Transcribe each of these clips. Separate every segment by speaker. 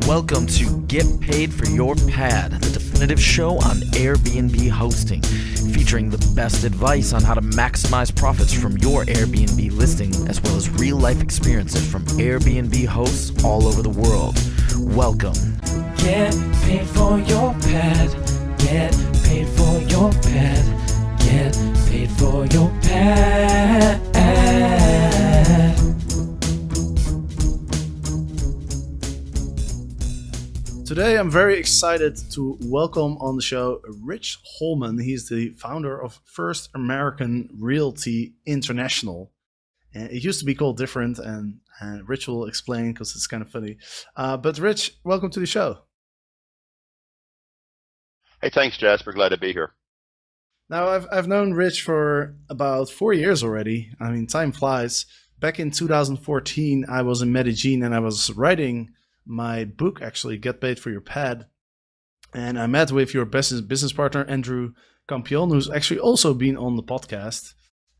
Speaker 1: Welcome to Get Paid for Your Pad, the definitive show on Airbnb hosting, featuring the best advice on how to maximize profits from your Airbnb listing, as well as real-life experiences from Airbnb hosts all over the world. Welcome.
Speaker 2: Get paid for your pad. Get paid for your pad. Get paid for your pad.
Speaker 3: Today I'm very excited to welcome on the show Rich Holman. He's the founder of First American Realty International. And it used to be called different, and Rich will explain because it's kind of funny. But Rich, welcome to the show.
Speaker 4: Hey, thanks, Jasper. Glad to be here.
Speaker 3: Now, I've known Rich for about 4 years already. I mean, time flies. Back in 2014, I was in Medellin and I was writing my book, actually, Get Paid for Your Pad. And I met with your business partner, Andrew Campion, who's actually also been on the podcast.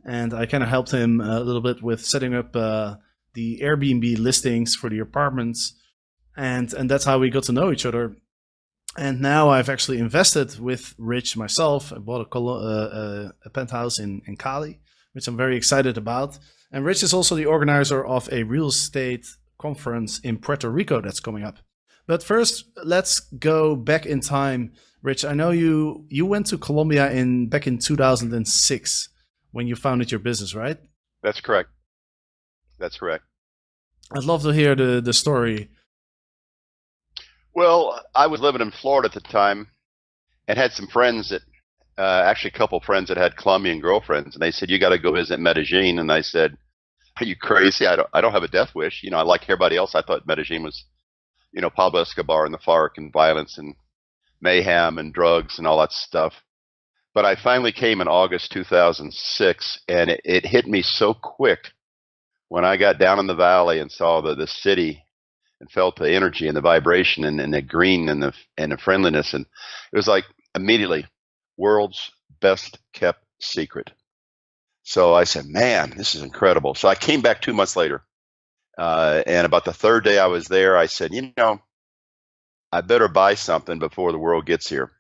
Speaker 3: And I kind of helped him a little bit with setting up the Airbnb listings for the apartments. And that's how we got to know each other. And now I've actually invested with Rich myself. I bought a penthouse in Cali, which I'm very excited about. And Rich is also the organizer of a real estate conference in Puerto Rico that's coming up. But first, let's go back in time. Rich, I know you went to Colombia back in 2006 when you founded your business, right?
Speaker 4: That's correct.
Speaker 3: I'd love to hear the story.
Speaker 4: Well, I was living in Florida at the time and had some friends that, actually a couple friends that had Colombian girlfriends, and they said, "You got to go visit Medellin." And I said, "Are you crazy? I don't have a death wish. I like everybody else. I thought Medellin was, Pablo Escobar and the FARC and violence and mayhem and drugs and all that stuff." But I finally came in August 2006, and it hit me so quick when I got down in the valley and saw the city and felt the energy and the vibration and the green and the friendliness. And it was like immediately world's best kept secret. So I said, man, this is incredible. So I came back 2 months later. And about the third day I was there, I said, I better buy something before the world gets here.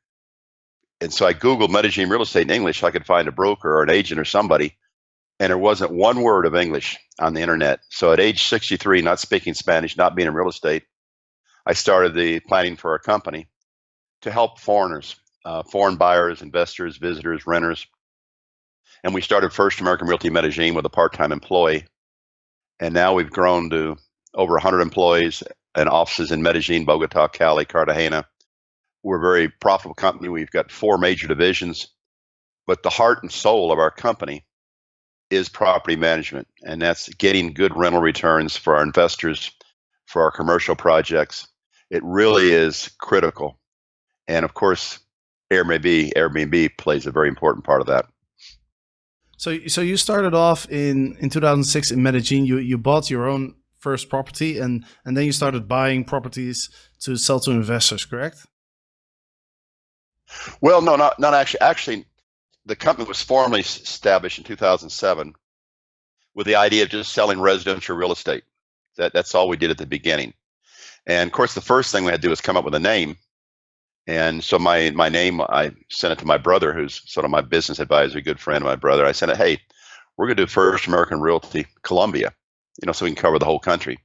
Speaker 4: And so I Googled Medellin real estate in English so I could find a broker or an agent or somebody. And there wasn't one word of English on the internet. So at age 63, not speaking Spanish, not being in real estate, I started the planning for a company to help foreigners, foreign buyers, investors, visitors, renters. And we started First American Realty Medellin with a part-time employee. And now we've grown to over 100 employees and offices in Medellin, Bogota, Cali, Cartagena. We're a very profitable company. We've got 4 major divisions. But the heart and soul of our company is property management. And that's getting good rental returns for our investors, for our commercial projects. It really is critical. And of course, Airbnb plays a very important part of that.
Speaker 3: So you started off in 2006 in Medellin. You bought your own first property, and then you started buying properties to sell to investors, correct?
Speaker 4: Well, no, not actually. Actually, the company was formally established in 2007 with the idea of just selling residential real estate. That's all we did at the beginning. And of course, the first thing we had to do was come up with a name. And so my name, I sent it to my brother, who's sort of my business advisor, a good friend of my brother. I sent it, "Hey, we're going to do First American Realty Colombia, so we can cover the whole country."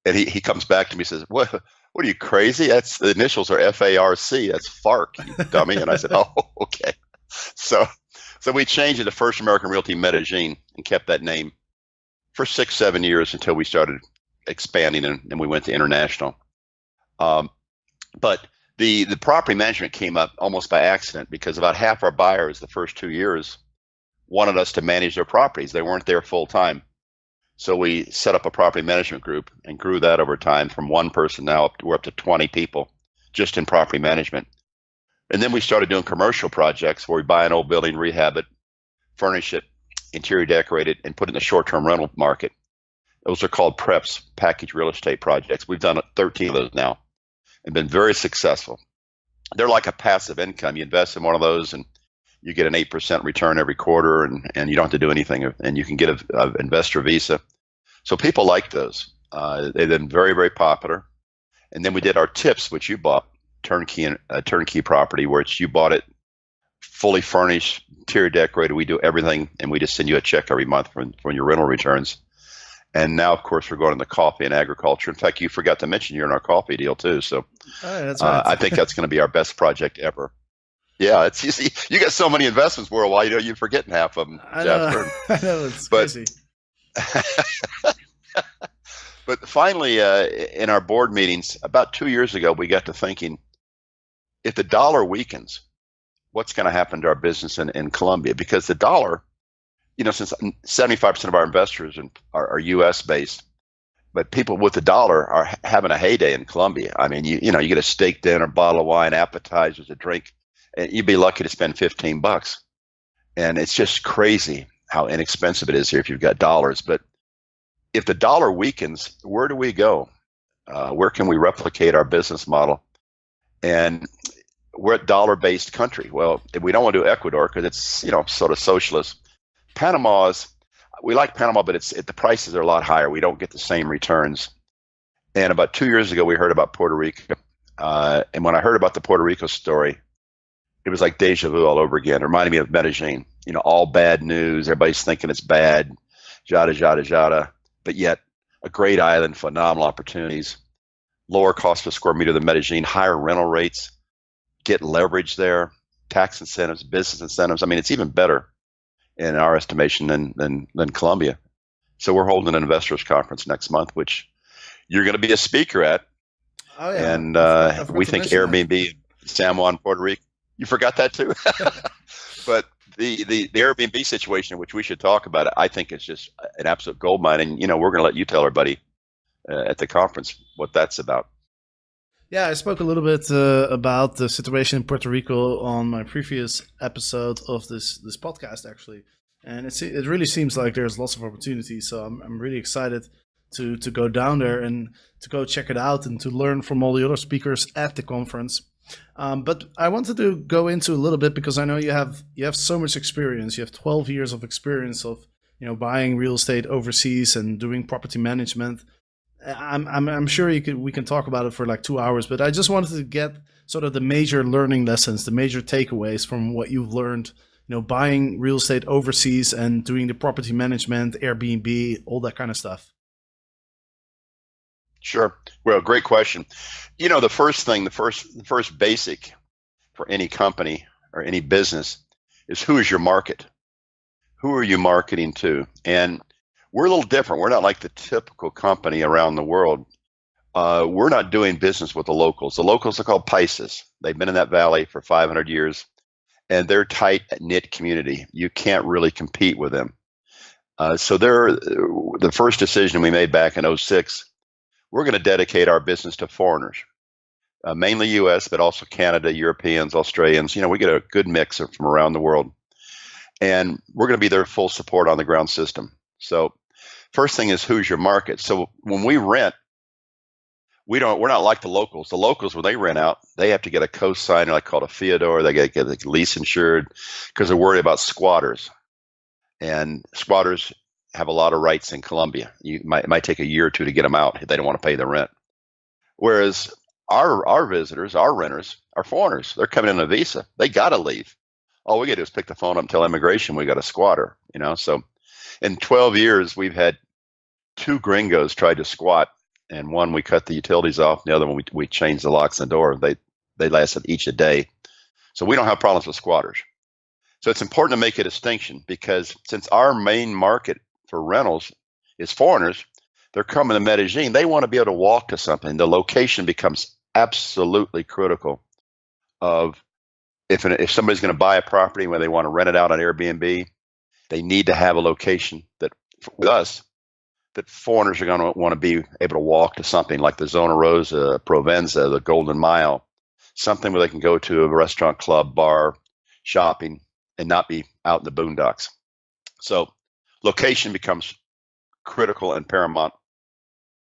Speaker 4: And he comes back to me and says, What are you, crazy? That's the initials are FARC. That's FARC, you dummy. And I said, "Oh, okay." So we changed it to First American Realty Medellin and kept that name for 6-7 years until we started expanding and we went to international. But the property management came up almost by accident because about half our buyers the first 2 years wanted us to manage their properties. They weren't there full time. So we set up a property management group and grew that over time from one person. Now we're up to 20 people just in property management. And then we started doing commercial projects where we buy an old building, rehab it, furnish it, interior decorate it, and put it in the short-term rental market. Those are called PREPs, package real estate projects. We've done 13 of those now and been very successful. They're like a passive income. You invest in one of those and you get an 8% return every quarter, and you don't have to do anything, and you can get an investor visa. So people like those. They've been very, very popular. And then we did our tips, which you bought, turnkey property, where you bought it fully furnished, interior decorated. We do everything, and we just send you a check every month from your rental returns. And now, of course, we're going into coffee and agriculture. In fact, you forgot to mention you're in our coffee deal too. So
Speaker 3: that's right.
Speaker 4: I think that's going to be our best project ever. Yeah, it's you see, you got so many investments worldwide, you're forgetting half of them.
Speaker 3: I know, it's crazy.
Speaker 4: But finally, in our board meetings about 2 years ago, we got to thinking, if the dollar weakens, what's going to happen to our business in Colombia? Because the dollar, since 75% of our investors are U.S. based, but people with the dollar are having a heyday in Colombia. I mean, you get a steak dinner, bottle of wine, appetizers, a drink, and you'd be lucky to spend $15. And it's just crazy how inexpensive it is here if you've got dollars. But if the dollar weakens, where do we go? Where can we replicate our business model? And we're a dollar-based country. Well, we don't want to do Ecuador because it's sort of socialist. We like Panama, but the prices are a lot higher. We don't get the same returns. And about 2 years ago, we heard about Puerto Rico. And when I heard about the Puerto Rico story, it was like deja vu all over again. It reminded me of Medellin. All bad news. Everybody's thinking it's bad, jada, jada, jada. But yet, a great island, phenomenal opportunities, lower cost per square meter than Medellin, higher rental rates, get leverage there, tax incentives, business incentives. I mean, it's even better in our estimation than Colombia. So we're holding an investors conference next month, which you're going to be a speaker at.
Speaker 3: Oh, yeah.
Speaker 4: And we think Airbnb, San Juan, Puerto Rico. You forgot that too? But the Airbnb situation, which we should talk about, I think is just an absolute goldmine. And, we're going to let you tell everybody at the conference what that's about.
Speaker 3: Yeah, I spoke a little bit about the situation in Puerto Rico on my previous episode of this podcast, actually. And it really seems like there's lots of opportunities. So I'm really excited to go down there and to go check it out and to learn from all the other speakers at the conference. But I wanted to go into a little bit because I know you have so much experience. You have 12 years of experience of buying real estate overseas and doing property management. I'm sure we can talk about it for like 2 hours, but I just wanted to get sort of the major learning lessons, the major takeaways from what you've learned, buying real estate overseas and doing the property management, Airbnb, all that kind of stuff.
Speaker 4: Sure. Well, great question. The first basic for any company or any business is, who is your market? Who are you marketing to? And we're a little different. We're not like the typical company around the world. We're not doing business with the locals. The locals are called paisas. They've been in that valley for 500 years, and they're tight-knit community. You can't really compete with them. So the first decision we made back in 2006, we're going to dedicate our business to foreigners, mainly U.S., but also Canada, Europeans, Australians. We get a good mix from around the world. And we're going to be their full support on the ground system. So first thing is, who's your market? So when we rent, we're not like the locals. The locals, when they rent out, they have to get a co-signer, like called a fiador. They got to get lease insured because they're worried about squatters. And squatters have a lot of rights in Colombia. It might take a year or two to get them out if they don't want to pay the rent. Whereas our visitors, our renters, are foreigners. They're coming in on a visa. They got to leave. All we got to do is pick the phone up and tell immigration we got a squatter. So in 12 years, we've had 2 gringos try to squat, and one we cut the utilities off. The other one we changed the locks on the door. They lasted each a day. So we don't have problems with squatters. So it's important to make a distinction, because since our main market for rentals is foreigners, they're coming to Medellin. They want to be able to walk to something. The location becomes absolutely critical. Of if somebody's going to buy a property where they want to rent it out on Airbnb, they need to have a location that, with us, that foreigners are going to want to be able to walk to something like the Zona Rosa, Provenza, the Golden Mile, something where they can go to a restaurant, club, bar, shopping, and not be out in the boondocks. So location becomes critical and paramount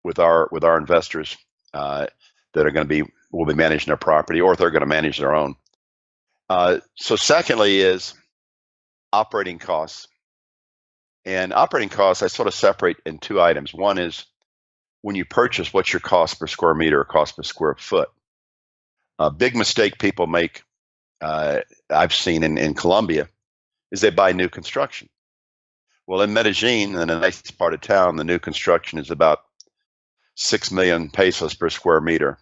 Speaker 4: with our investors that are going to will be managing their property, or if they're going to manage their own. So secondly is operating costs. And operating costs, I sort of separate in 2 items. One is when you purchase, what's your cost per square meter or cost per square foot. A big mistake people make, I've seen in Colombia, is they buy new construction. Well, in Medellin, in a nice part of town, the new construction is about 6 million pesos per square meter.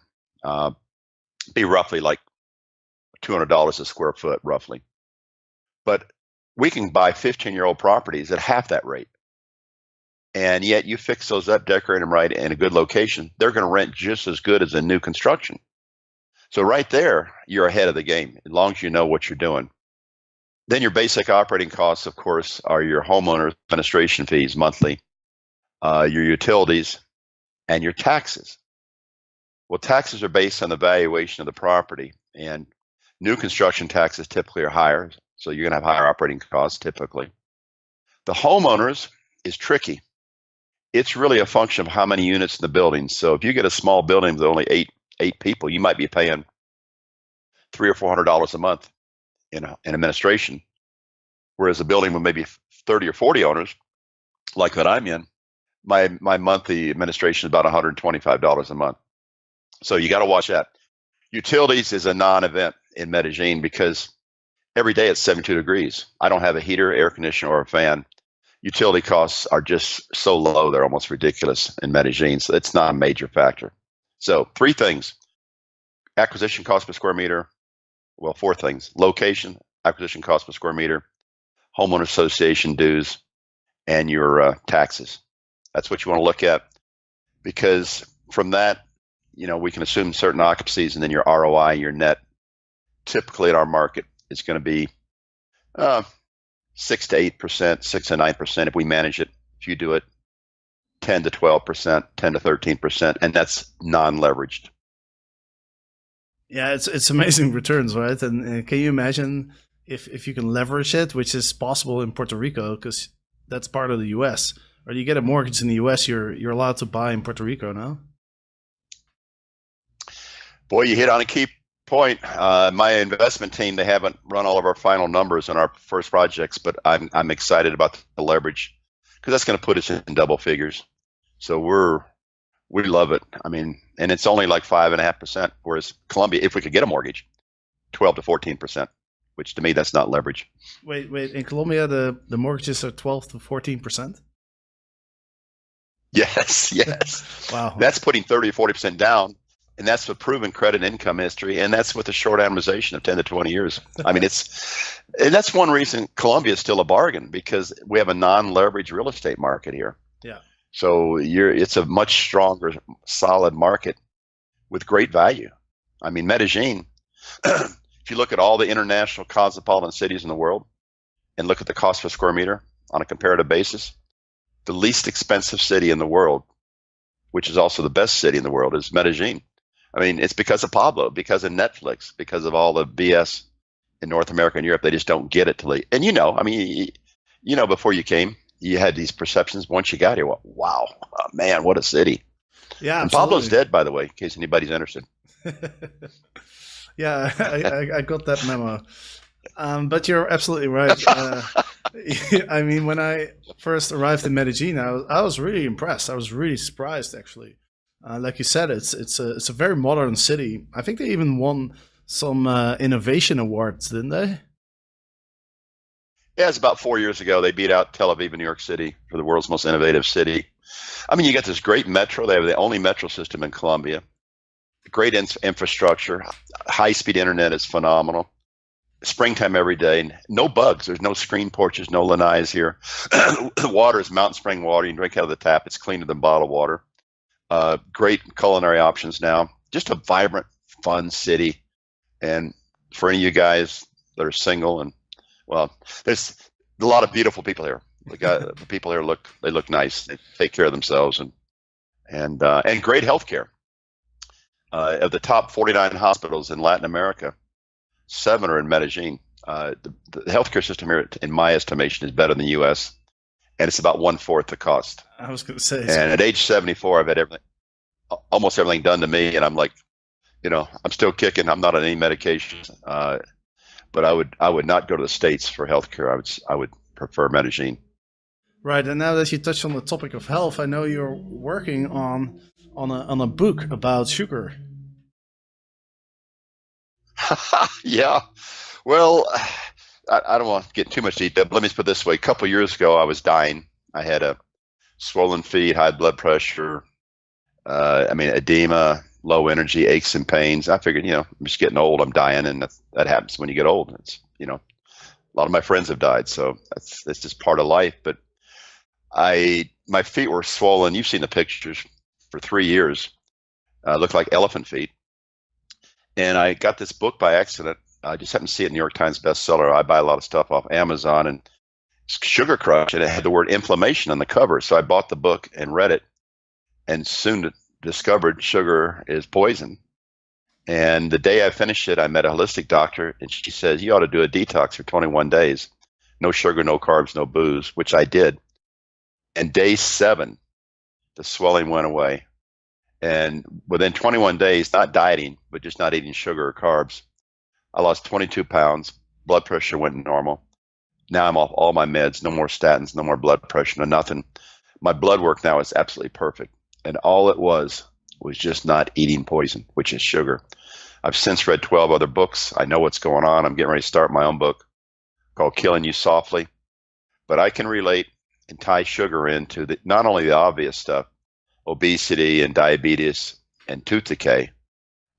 Speaker 4: Be roughly like $200 a square foot, roughly. But we can buy 15-year-old properties at half that rate. And yet you fix those up, decorate them right in a good location, they're going to rent just as good as a new construction. So right there, you're ahead of the game, as long as you know what you're doing. Then your basic operating costs, of course, are your homeowner administration fees monthly, your utilities, and your taxes. Well, taxes are based on the valuation of the property, and new construction taxes typically are higher, so you're going to have higher operating costs typically. The homeowners is tricky. It's really a function of how many units in the building. So if you get a small building with only eight people, you might be paying $300 or $400 a month in administration, whereas a building with maybe 30 or 40 owners, like that I'm in, my monthly administration is about $125 a month. So you got to watch that. Utilities is a non-event in Medellin because every day it's 72 degrees. I don't have a heater, air conditioner, or a fan. Utility costs are just so low, they're almost ridiculous in Medellin. So it's not a major factor. So 3 things: acquisition cost per square meter. Well, 4 things: location, acquisition cost per square meter, homeowner association dues, and your taxes. That's what you want to look at, because from that, we can assume certain occupancies, and then your ROI, your net, typically in our market is going to be 6 to 8%, 6 to 9% if we manage it. If you do it, 10 to 12%, 10 to 13%, and that's non-leveraged.
Speaker 3: Yeah, it's amazing returns, right? And can you imagine if you can leverage it, which is possible in Puerto Rico because that's part of the U.S. Or you get a mortgage in the U.S., you're allowed to buy in Puerto Rico now.
Speaker 4: Boy, you hit on a key point. My investment team, they haven't run all of our final numbers on our first projects, but I'm excited about the leverage because that's going to put us in double figures. So we love it. I mean, and it's only like 5.5%, whereas Colombia, if we could get a mortgage, 12 to 14%, which to me that's not leverage.
Speaker 3: Wait. In Colombia, the mortgages are 12 to 14%.
Speaker 4: Yes.
Speaker 3: Wow.
Speaker 4: That's putting 30 or 40% down. And that's with proven credit income history, and that's with a short amortization of 10 to 20 years. I mean, and that's one reason Colombia is still a bargain, because we have a non-leveraged real estate market here.
Speaker 3: Yeah.
Speaker 4: So it's a much stronger, solid market with great value. I mean, Medellin, if you look at all the international cosmopolitan cities in the world and look at the cost per square meter on a comparative basis, the least expensive city in the world, which is also the best city in the world, is Medellin. I mean, it's because of Pablo, because of Netflix, because of all the BS in North America and Europe. They just don't get it till they, and before you came, you had these perceptions. Once you got here, wow, man, what a city.
Speaker 3: Yeah.
Speaker 4: And Pablo's dead, by the way, in case anybody's interested.
Speaker 3: Yeah, I got that memo. But you're absolutely right. I mean, when I first arrived in Medellin, I was really impressed. I was really surprised, actually. Like you said, it's a very modern city. I think they even won some innovation awards, didn't they?
Speaker 4: Yeah, it's about 4 years ago. They beat out Tel Aviv and New York City for the world's most innovative city. I mean, you got this great metro. They have the only metro system in Colombia. Great infrastructure. High-speed internet is phenomenal. Springtime every day. No bugs. There's no screen porches, no lanais here. The water is mountain spring water. You can drink out of the tap. It's cleaner than bottled water. Great culinary options now. Just a vibrant, fun city. And for any of you guys that are single, and well, there's a lot of beautiful people here. The people here look nice. They take care of themselves, and great health care. Of the top 49 hospitals in Latin America, 7 are in Medellin. The healthcare system here, in my estimation, is better than the U.S., and it's about 1/4 the cost.
Speaker 3: I was going to say.
Speaker 4: And at age 74, I've had almost everything done to me, and I'm like, I'm still kicking. I'm not on any medications, but I would not go to the States for healthcare. I would prefer Medellin.
Speaker 3: Right, and now that you touched on the topic of health, I know you're working on a book about sugar.
Speaker 4: Yeah. Well, I don't want to get too much detail, but let me put it this way. A couple of years ago, I was dying. I had a swollen feet, high blood pressure, edema, low energy, aches and pains. I figured, I'm just getting old. I'm dying, and that happens when you get old. It's, a lot of my friends have died, so that's just part of life. But my feet were swollen. You've seen the pictures for 3 years. Looked like elephant feet. And I got this book by accident. I just happened to see it in New York Times bestseller. I buy a lot of stuff off Amazon, and Sugar Crush, and it had the word inflammation on the cover. So I bought the book and read it, and soon discovered sugar is poison. And the day I finished it, I met a holistic doctor, and she says, you ought to do a detox for 21 days. No sugar, no carbs, no booze, which I did. And day 7, the swelling went away. And within 21 days, not dieting, but just not eating sugar or carbs, I lost 22 pounds. Blood pressure went normal. Now I'm off all my meds, no more statins, no more blood pressure, no nothing. My blood work now is absolutely perfect. And all it was just not eating poison, which is sugar. I've since read 12 other books. I know what's going on. I'm getting ready to start my own book called Killing You Softly. But I can relate and tie sugar into not only the obvious stuff, obesity and diabetes and tooth decay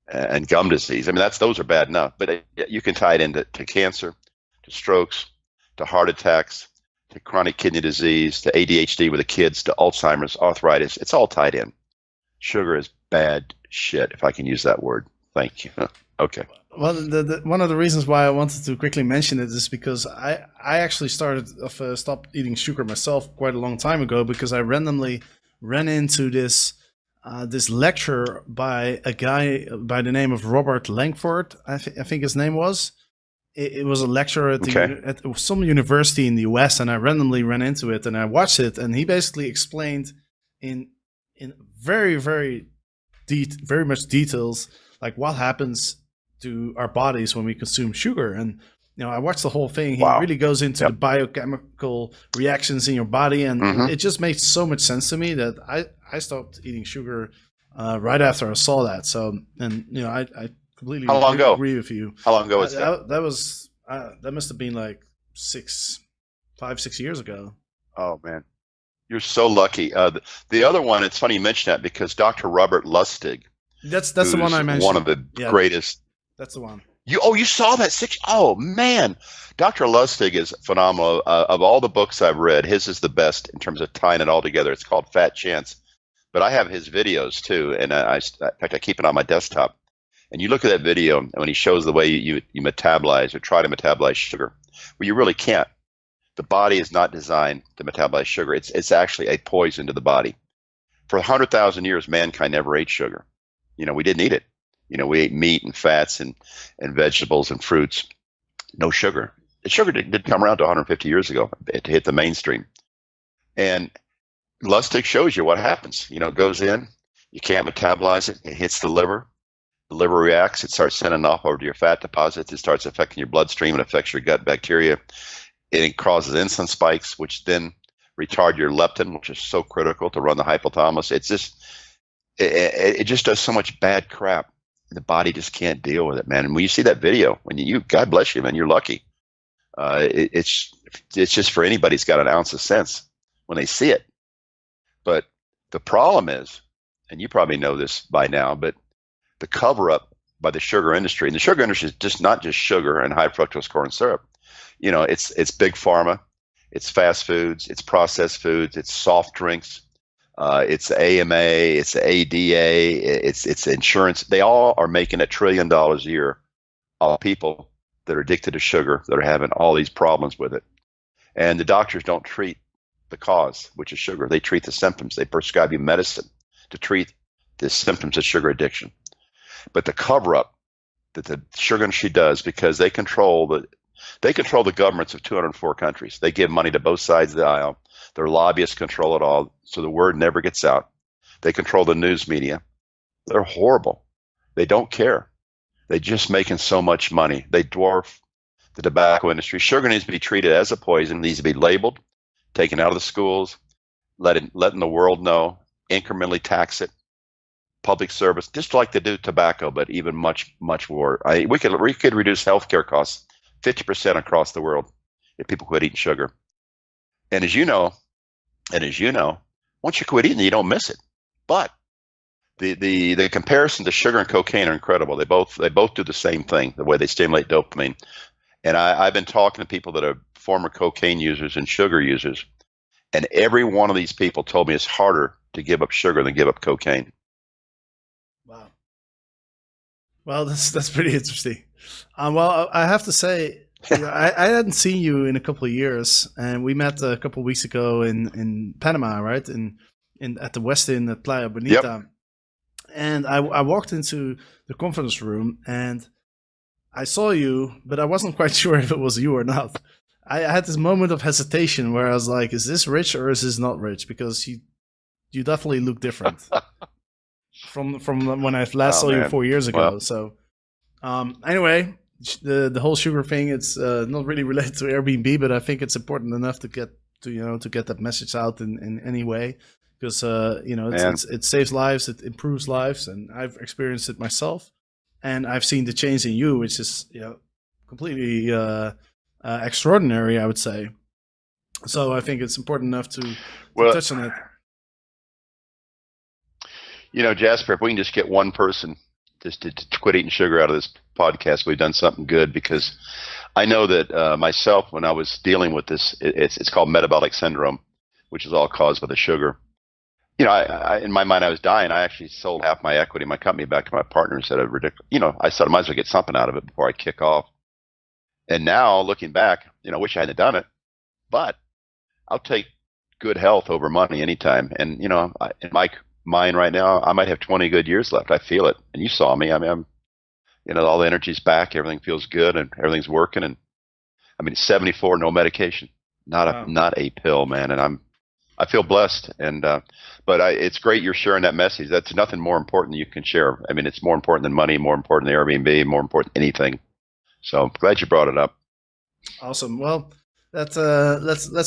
Speaker 4: and gum disease. I mean, those are bad enough, but you can tie it into cancer, to strokes, to heart attacks, to chronic kidney disease, to ADHD with the kids, to Alzheimer's, arthritis. It's all tied in. Sugar is bad shit, if I can use that word. Thank you. Okay.
Speaker 3: Well, one of the reasons why I wanted to quickly mention it is because I actually stopped eating sugar myself quite a long time ago, because I randomly ran into this lecture by a guy by the name of Robert Langford. I think his name was. It was a lecture at some university in the US, and I randomly ran into it and I watched it, and he basically explained in very, very very much details like what happens to our bodies when we consume sugar. And I watched the whole thing. He really goes into the biochemical reactions in your body, and it just makes so much sense to me that I stopped eating sugar right after I saw that. So, and I completely agree with you.
Speaker 4: How long ago was that?
Speaker 3: That must have been like 5-6 years ago.
Speaker 4: Oh man, you're so lucky. The other one, it's funny you mention that, because Dr. Robert Lustig.
Speaker 3: That's the one I mentioned.
Speaker 4: One of the greatest.
Speaker 3: That's the one.
Speaker 4: You saw that Oh man, Dr. Lustig is phenomenal. Of all the books I've read, his is the best in terms of tying it all together. It's called Fat Chance, but I have his videos too, and in fact I keep it on my desktop. And you look at that video, and when he shows the way you metabolize or try to metabolize sugar, well, you really can't. The body is not designed to metabolize sugar. It's actually a poison to the body. For 100,000 years, mankind never ate sugar. We didn't eat it. We ate meat and fats and vegetables and fruits. No sugar. The sugar didn't come around to 150 years ago to hit the mainstream. And Lustig shows you what happens. It goes in, you can't metabolize it. It hits the liver. The liver reacts. It starts sending off over to your fat deposits. It starts affecting your bloodstream. It affects your gut bacteria. It causes insulin spikes, which then retard your leptin, which is so critical to run the hypothalamus. It just does so much bad crap. The body just can't deal with it, man. And when you see that video, God bless you, man, you're lucky. It's just for anybody who's got an ounce of sense when they see it. But the problem is, and you probably know this by now, but the cover up by the sugar industry, and the sugar industry is just not just sugar and high fructose corn syrup. It's big pharma, it's fast foods, it's processed foods, it's soft drinks, it's AMA, it's ADA, it's insurance. They all are making $1 trillion a year of people that are addicted to sugar, that are having all these problems with it. And the doctors don't treat the cause, which is sugar. They treat the symptoms. They prescribe you medicine to treat the symptoms of sugar addiction. But the cover up that the sugar industry does, because they control the governments of 204 countries. They give money to both sides of the aisle. Their lobbyists control it all, so the word never gets out. They control the news media. They're horrible. They don't care. They're just making so much money. They dwarf the tobacco industry. Sugar needs to be treated as a poison. It needs to be labeled, taken out of the schools, letting the world know, incrementally tax it, public service, just like they do tobacco, but even much, much more. We could reduce healthcare costs 50% across the world if people quit eating sugar. And as you know, once you quit eating, you don't miss it. But the comparison to sugar and cocaine are incredible. They both do the same thing, the way they stimulate dopamine. And I've been talking to people that are former cocaine users and sugar users, and every one of these people told me it's harder to give up sugar than give up cocaine.
Speaker 3: Wow. Well, that's pretty interesting. Well, I have to say, I hadn't seen you in a couple of years, and we met a couple of weeks ago in Panama, right? In at the West Inn at Playa Bonita.
Speaker 4: Yep.
Speaker 3: And I walked into the conference room and I saw you, but I wasn't quite sure if it was you or not. I had this moment of hesitation where I was like, is this Rich or is this not Rich? Because you definitely look different from when I last saw you 4 years ago. Well. So anyway, the whole sugar thing, it's not really related to Airbnb, but I think it's important enough to get that message out in any way. Because it saves lives, it improves lives, and I've experienced it myself, and I've seen the change in you, which is completely extraordinary, I would say. So I think it's important enough to touch on it.
Speaker 4: Jasper, if we can just get one person just to quit eating sugar out of this podcast, we've done something good. Because I know that myself, when I was dealing with this, it's called metabolic syndrome, which is all caused by the sugar. I in my mind, I was dying. I actually sold half my equity in my company back to my partner and said, I said I might as well get something out of it before I kick off. And now looking back, I wish I hadn't done it, but I'll take good health over money anytime. And, in my mind right now, I might have 20 good years left. I feel it. And you saw me. I mean, all the energy's back. Everything feels good and everything's working. And 74, no medication, not a pill, man. And I feel blessed, but it's great you're sharing that message. That's nothing more important than you can share. It's more important than money, more important than Airbnb, more important than anything. So I'm glad you brought it up.
Speaker 3: Awesome. Well, let's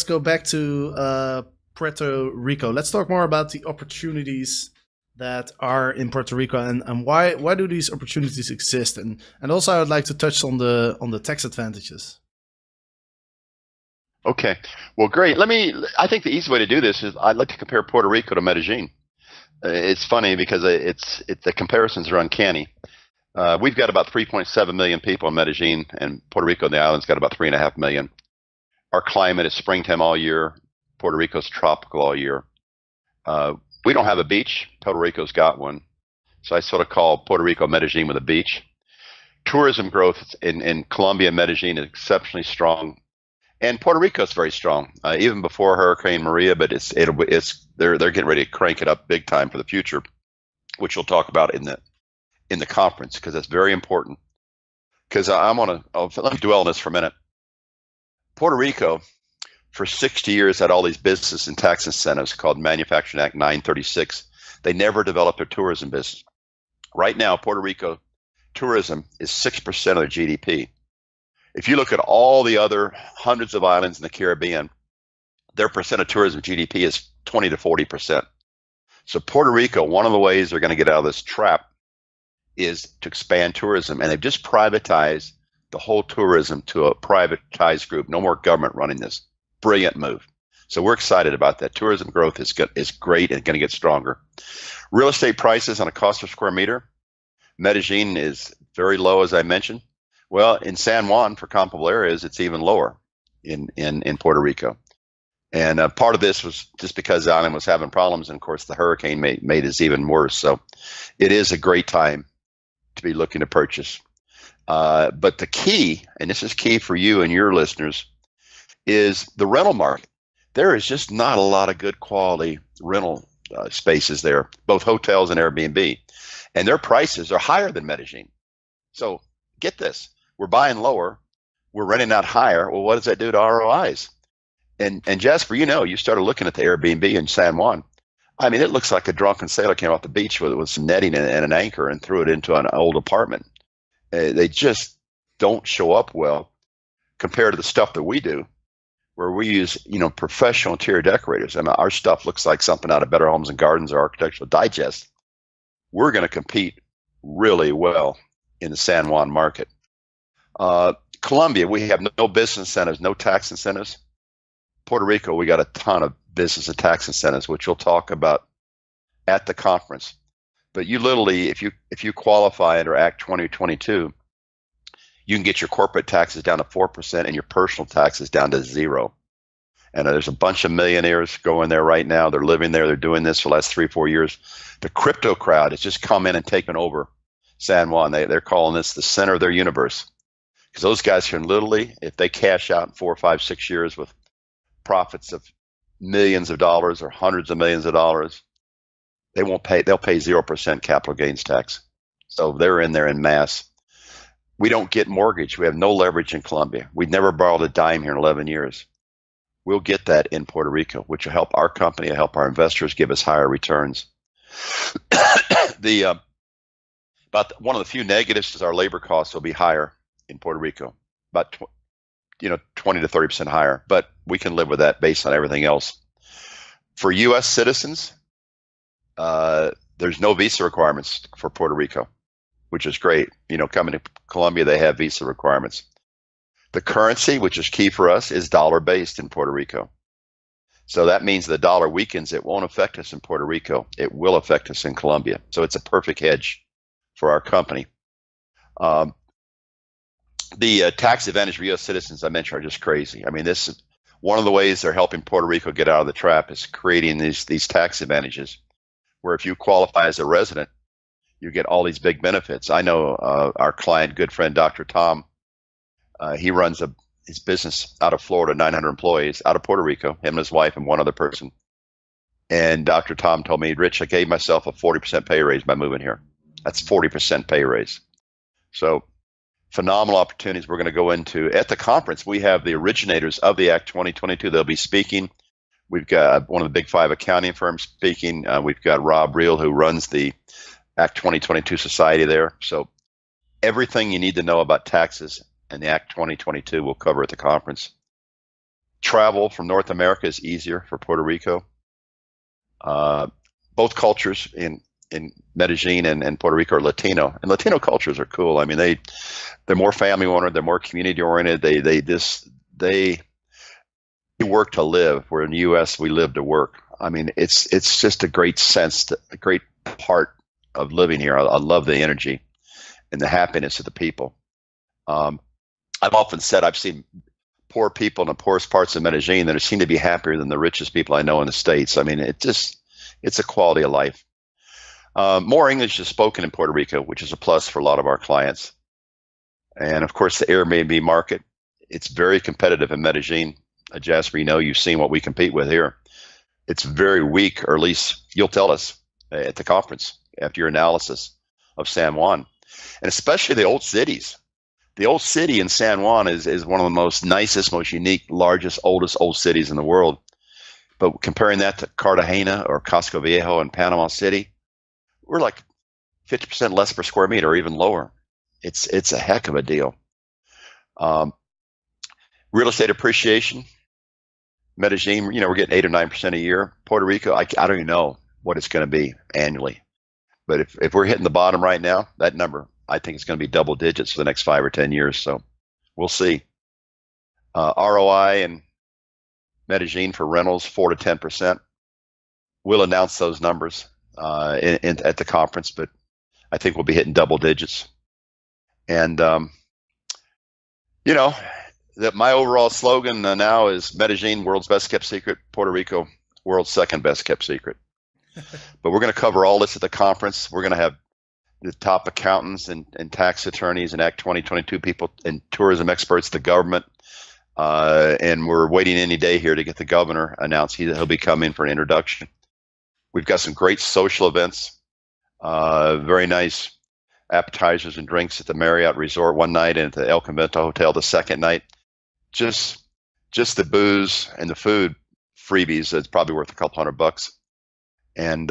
Speaker 3: go back to Puerto Rico. Let's talk more about the opportunities that are in Puerto Rico and why do these opportunities exist? And also I would like to touch on the tax advantages.
Speaker 4: Okay. Well, great. I think the easy way to do this is I'd like to compare Puerto Rico to Medellin. It's funny because the comparisons are uncanny. We've got about 3.7 million people in Medellin, and Puerto Rico and the island's got about 3.5 million. Our climate is springtime all year. Puerto Rico's tropical all year. We don't have a beach. Puerto Rico's got one. So I sort of call Puerto Rico Medellin with a beach. Tourism growth in Colombia and Medellin is exceptionally strong. And Puerto Rico is very strong, even before Hurricane Maria. But they're getting ready to crank it up big time for the future, which we'll talk about in the conference, because that's very important. Because let me dwell on this for a minute. Puerto Rico, for 60 years, had all these business and tax incentives called Manufacturing Act 936. They never developed their tourism business. Right now, Puerto Rico tourism is 6% of their GDP. If you look at all the other hundreds of islands in the Caribbean, their percent of tourism GDP is 20 to 40%. So Puerto Rico, one of the ways they're going to get out of this trap is to expand tourism. And they've just privatized the whole tourism to a privatized group. No more government running this. Brilliant move. So we're excited about that. Tourism growth is great and going to get stronger. Real estate prices on a cost per square meter. Medellin is very low, as I mentioned. Well, in San Juan, for comparable areas, it's even lower in Puerto Rico. And part of this was just because the island was having problems. And, of course, the hurricane made it even worse. So it is a great time to be looking to purchase. But the key, and this is key for you and your listeners, is the rental market. There is just not a lot of good quality rental spaces there, both hotels and Airbnb. And their prices are higher than Medellin. So get this. We're buying lower. We're renting out higher. Well, what does that do to ROIs? And Jasper, you started looking at the Airbnb in San Juan. It looks like a drunken sailor came off the beach with some netting and an anchor and threw it into an old apartment. They just don't show up well compared to the stuff that we do. where we use, professional interior decorators. I mean, our stuff looks like something out of Better Homes and Gardens or Architectural Digest. We're going to compete really well in the San Juan market. Colombia, we have no business incentives, no tax incentives. Puerto Rico, we got a ton of business and tax incentives, which we'll talk about at the conference. But you literally, if you qualify under Act 2022, you can get your corporate taxes down to 4% and your personal taxes down to 0. And there's a bunch of millionaires going there right now. They're living there. They're doing this for the last 3-4 years. The crypto crowd has just come in and taken over San Juan. They're calling this the center of their universe, because those guys can literally, if they cash out in 4, 5, 6 years with profits of millions of dollars or hundreds of millions of dollars, they'll pay 0% capital gains tax. So they're in there in mass. We don't get mortgage. We have no leverage in Colombia. We've never borrowed a dime here in 11 years. We'll get that in Puerto Rico, which will help our company, help our investors, give us higher returns. One of the few negatives is our labor costs will be higher in Puerto Rico, about 20 to 30% higher, but we can live with that based on everything else. For U.S. citizens, there's no visa requirements for Puerto Rico, which is great. Coming to Colombia, they have visa requirements. The currency, which is key for us, is dollar-based in Puerto Rico. So that means the dollar weakens. It won't affect us in Puerto Rico. It will affect us in Colombia. So it's a perfect hedge for our company. The tax advantage for U.S. citizens I mentioned are just crazy. I mean, this is one of the ways they're helping Puerto Rico get out of the trap, is creating these tax advantages, where if you qualify as a resident, you get all these big benefits. I know our client, good friend, Dr. Tom, he runs his business out of Florida, 900 employees, out of Puerto Rico, him and his wife and one other person. And Dr. Tom told me, Rich, I gave myself a 40% pay raise by moving here. That's 40% pay raise. So phenomenal opportunities we're going to go into. At the conference, we have the originators of the Act 2022. They'll be speaking. We've got one of the big 5 accounting firms speaking. We've got Rob Reel, who runs the Act 2022 Society there. So everything you need to know about taxes and the Act 2022 we'll cover at the conference. Travel from North America is easier for Puerto Rico. Both cultures in Medellin and Puerto Rico are Latino, and Latino cultures are cool. I mean, they're more family oriented, they're more community oriented. They work to live, where in the U.S. we live to work. I mean, it's just a great a great part of living here. I love the energy and the happiness of the people. I've often said I've seen poor people in the poorest parts of Medellin that seem to be happier than the richest people I know in the States. I mean, it's a quality of life. More English is spoken in Puerto Rico, which is a plus for a lot of our clients. And of course, the Airbnb market, it's very competitive in Medellin. Jasper, you've seen what we compete with here. It's very weak, or at least you'll tell us at the conference after your analysis of San Juan, and especially the old cities. The old city in San Juan is one of the most nicest, most unique, largest, oldest old cities in the world. But comparing that to Cartagena or Casco Viejo in Panama City, we're like 50% less per square meter, or even lower. It's a heck of a deal. Real estate appreciation, Medellin, we're getting 8 or 9% a year. Puerto Rico, I don't even know what it's going to be annually. But if we're hitting the bottom right now, that number, I think it's going to be double digits for the next 5 or 10 years. So we'll see. ROI in Medellin for rentals, 4 to 10%. We'll announce those numbers at the conference, but I think we'll be hitting double digits. And, that my overall slogan now is Medellin, world's best kept secret, Puerto Rico, world's second best kept secret. But we're going to cover all this at the conference. We're going to have the top accountants and tax attorneys and Act 2022 people and tourism experts, the government. And we're waiting any day here to get the governor announced. He'll be coming for an introduction. We've got some great social events, very nice appetizers and drinks at the Marriott Resort one night and at the El Convento Hotel the second night. Just the booze and the food freebies, it's probably worth a couple $100. And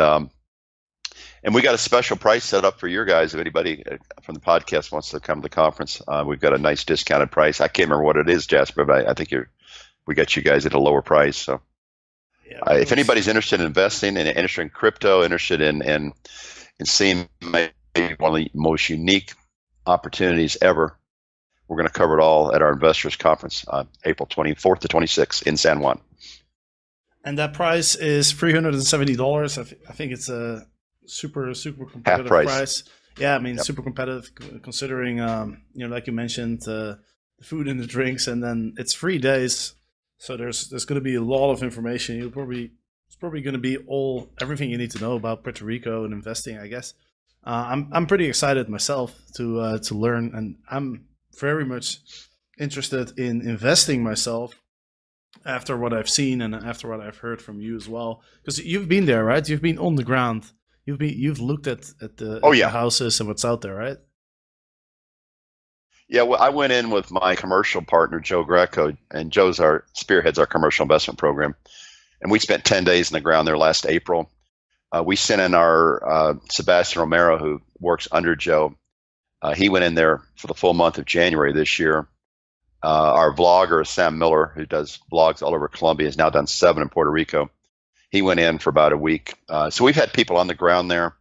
Speaker 4: we got a special price set up for your guys. If anybody from the podcast wants to come to the conference, we've got a nice discounted price. I can't remember what it is, Jasper, but I think we got you guys at a lower price. So if anybody's interested in investing and interested in crypto, interested in seeing maybe one of the most unique opportunities ever, we're going to cover it all at our investors conference April 24th to 26th in San Juan.
Speaker 3: And that price is $370. I think it's a super competitive price. Yeah, I mean, super competitive considering, like you mentioned, the food and the drinks, and then it's 3 days. So there's going to be a lot of information. It's probably going to be everything you need to know about Puerto Rico and investing, I guess. I'm pretty excited myself to learn, and I'm very much interested in investing myself after what I've seen and after what I've heard from you as well. Because you've been there, right? You've been on the ground. You've looked at the houses and what's out there, right?
Speaker 4: Yeah, well, I went in with my commercial partner, Joe Greco, and Joe's spearheads our commercial investment program. And we spent 10 days in the ground there last April. We sent in our Sebastian Romero, who works under Joe. He went in there for the full month of January this year. Our vlogger, Sam Miller, who does vlogs all over Colombia, has now done 7 in Puerto Rico. He went in for about a week. So we've had people on the ground there,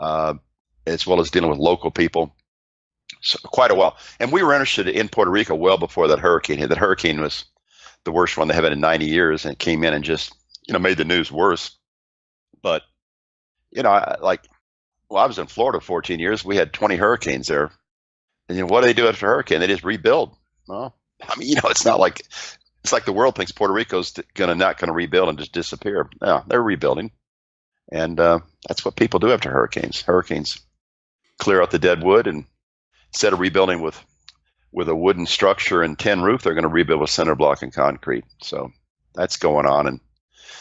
Speaker 4: as well as dealing with local people. So quite a while. And we were interested in Puerto Rico well before that hurricane hit. That hurricane was the worst one they have had in 90 years, and it came in and just, made the news worse. But, I was in Florida 14 years. We had 20 hurricanes there. And what do they do after a hurricane? They just rebuild. Well, it's not like, it's like the world thinks Puerto Rico's not going to rebuild and just disappear. No, they're rebuilding. And that's what people do after hurricanes. Hurricanes clear out the dead wood, and instead of rebuilding with a wooden structure and tin roof, they're going to rebuild with cinder block and concrete. So that's going on. And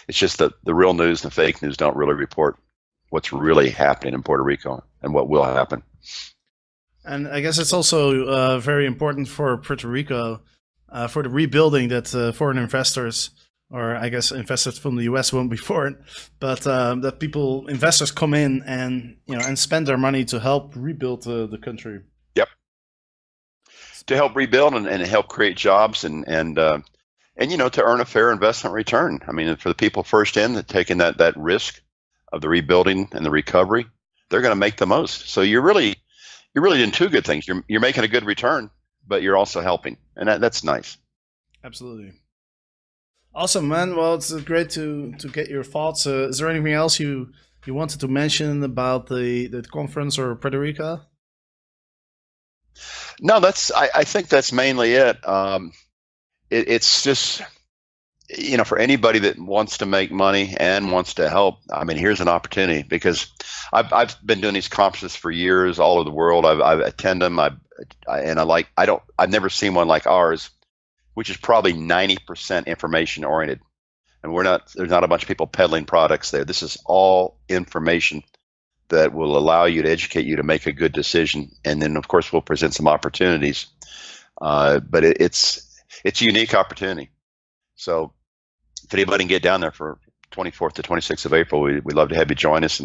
Speaker 4: it's just that the real news and the fake news don't really report what's really happening in Puerto Rico and what will happen.
Speaker 3: And I guess it's also very important for Puerto Rico, for the rebuilding, that foreign investors, or I guess investors from the US won't be foreign, but that investors come in and spend their money to help rebuild the country.
Speaker 4: Yep. To help rebuild and help create jobs and to earn a fair investment return. I mean, for the people first in that taking that risk of the rebuilding and the recovery, they're going to make the most. So you're really doing 2 good things. You're making a good return, but you're also helping, and that's nice.
Speaker 3: Absolutely. Awesome, man. Well, it's great to get your thoughts. Is there anything else you wanted to mention about the conference or Puerto Rico?
Speaker 4: No, I think that's mainly it. It's just, for anybody that wants to make money and wants to help, I mean, here's an opportunity, because I've been doing these conferences for years all over the world. I've attended them. I've never seen one like ours, which is probably 90% information oriented. And there's not a bunch of people peddling products there. This is all information that will allow you to educate you to make a good decision. And then of course we'll present some opportunities. But it's a unique opportunity. So if anybody can get down there for 24th to 26th of April, we'd love to have you join us.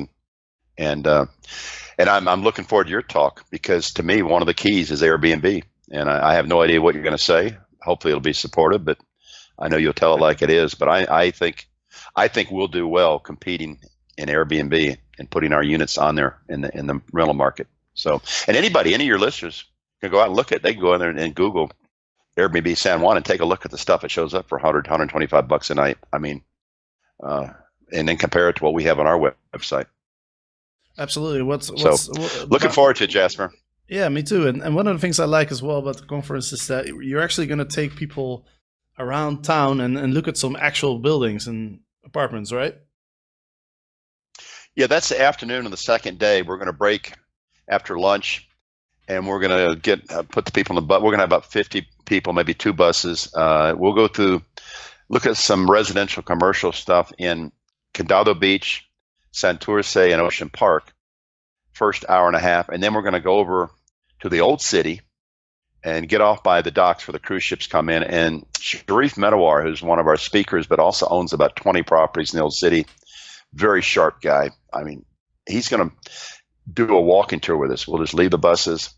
Speaker 4: And I'm looking forward to your talk, because to me, one of the keys is Airbnb. And I have no idea what you're going to say. Hopefully it'll be supportive, but I know you'll tell it like it is. But I think we'll do well competing in Airbnb and putting our units on there in the rental market. So, and any of your listeners can go out and look at it. They can go in there and Google Airbnb San Juan and take a look at the stuff. It shows up for $125 a night. I mean, and then compare it to what we have on our website.
Speaker 3: Absolutely.
Speaker 4: Looking forward to it, Jasper.
Speaker 3: Yeah, me too. And one of the things I like as well about the conference is that you're actually going to take people around town and look at some actual buildings and apartments, right?
Speaker 4: Yeah, that's the afternoon of the second day. We're going to break after lunch, and we're going to put the people in the bus. We're going to have about 50 people, maybe 2 buses. We'll go through, look at some residential commercial stuff in Condado Beach, Santurce, and Ocean Park, first hour and a half. And then we're going to go over to the old city and get off by the docks where the cruise ships come in. And Sharif Medawar, who's one of our speakers, but also owns about 20 properties in the old city, very sharp guy. I mean, he's going to do a walking tour with us. We'll just leave the buses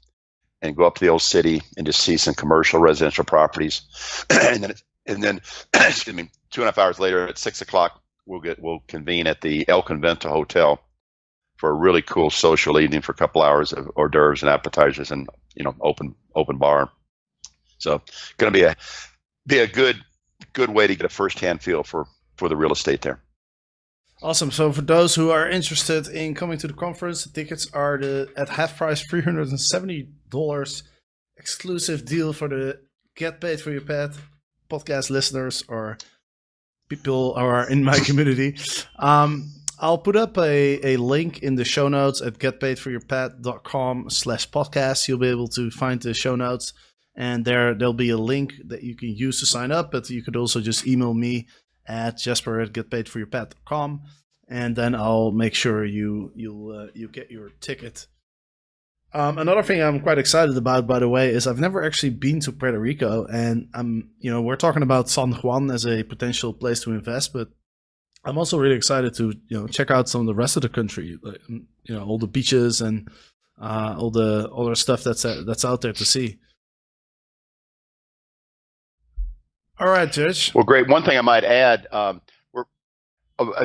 Speaker 4: and go up to the old city and just see some commercial residential properties. And then And then, excuse me, 2.5 hours later at 6 o'clock, we'll convene at the El Convento Hotel for a really cool social evening for a couple hours of hors d'oeuvres and appetizers and, open bar. So going to be a good way to get a first-hand feel for the real estate there.
Speaker 3: Awesome. So for those who are interested in coming to the conference, the tickets are at half price, $370, exclusive deal for the Get Paid for Your Pet podcast listeners or people who are in my community. I'll put up a link in the show notes at getpaidforyourpet.com/podcast. You'll be able to find the show notes, and there'll be a link that you can use to sign up, but you could also just email me at jesper@getpaidforyourpet.com, and then I'll make sure you get your ticket. Another thing I'm quite excited about, by the way, is I've never actually been to Puerto Rico, and we're talking about San Juan as a potential place to invest, but I'm also really excited to check out some of the rest of the country, like, all the beaches and all the other stuff that's out there to see. All right, Rich.
Speaker 4: Well, great. One thing I might add,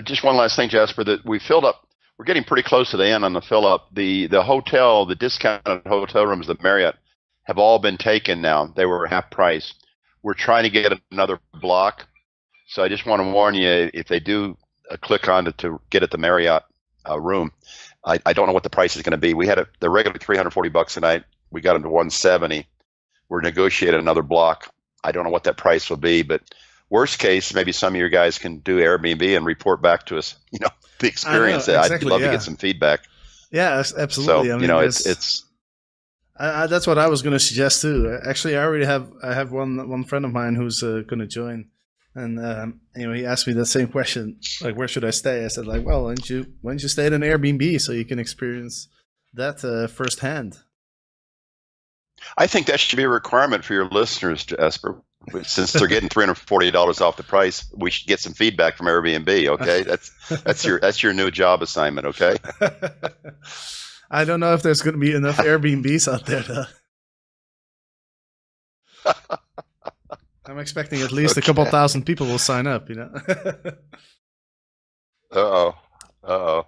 Speaker 4: just one last thing, Jasper, that we filled up. We're getting pretty close to the end on the fill up. The hotel, the discounted hotel rooms, the Marriott, have all been taken now. They were half price. We're trying to get another block. So I just want to warn you, if they do click on to get at the Marriott room, I don't know what the price is going to be. We had the regular $340 a night. We got them to $170. We're negotiating another block. I don't know what that price will be, but worst case, maybe some of your guys can do Airbnb and report back to us, the experience.
Speaker 3: Exactly,
Speaker 4: I'd love to get some feedback.
Speaker 3: Yeah, absolutely.
Speaker 4: So, it's
Speaker 3: that's what I was going to suggest too. Actually, I have one friend of mine who's going to join, and he asked me that same question, like, where should I stay? I said, like, well, why don't you stay at an Airbnb so you can experience that firsthand?
Speaker 4: I think that should be a requirement for your listeners, Jasper. Since they're getting $340 off the price, we should get some feedback from Airbnb. Okay, that's your new job assignment. Okay.
Speaker 3: I don't know if there's going to be enough Airbnbs out there, though. I'm expecting at least a couple thousand people will sign up.
Speaker 4: Uh-oh.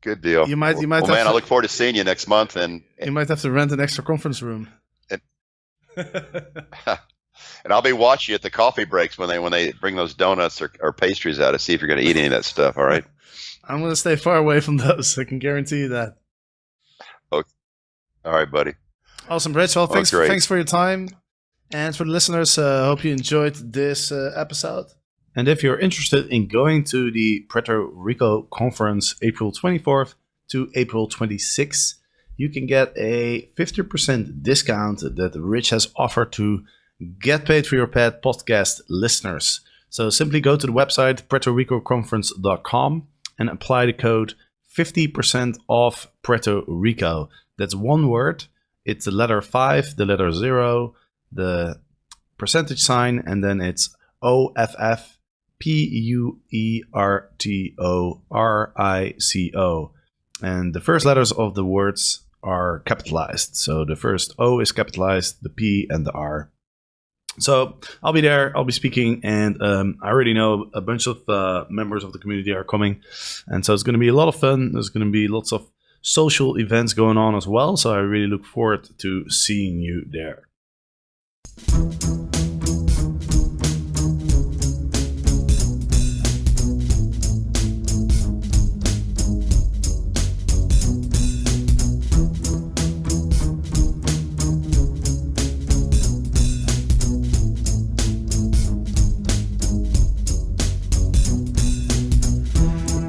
Speaker 4: Good deal.
Speaker 3: You might.
Speaker 4: I look forward to seeing you next month, and
Speaker 3: you might have to rent an extra conference room.
Speaker 4: And I'll be watching you at the coffee breaks when they bring those donuts or pastries out to see if you're going to eat any of that stuff. All right.
Speaker 3: I'm going to stay far away from those. I can guarantee you that.
Speaker 4: Okay. All right, buddy.
Speaker 3: Awesome, Rich. Well, thanks for your time, and for the listeners, hope you enjoyed this episode. And if you're interested in going to the Puerto Rico conference April 24th to April 26th, you can get a 50% discount that Rich has offered to Get Paid for Your Pet podcast listeners. So simply go to the website puertoricoconference.com and apply the code 50% off Puerto Rico. That's one word. It's the letter 5, the letter 0, the percentage sign, and then it's OFFPUERTORICO. And the first letters of the words are capitalized. So the first O is capitalized, the P and the R. So I'll be there, I'll be speaking, and I already know a bunch of members of the community are coming. And so it's going to be a lot of fun. There's going to be lots of social events going on as well. So I really look forward to seeing you there.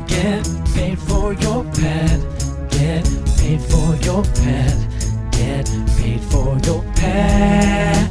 Speaker 2: Get paid for your pet. Get paid for your pet. Get paid for your pet.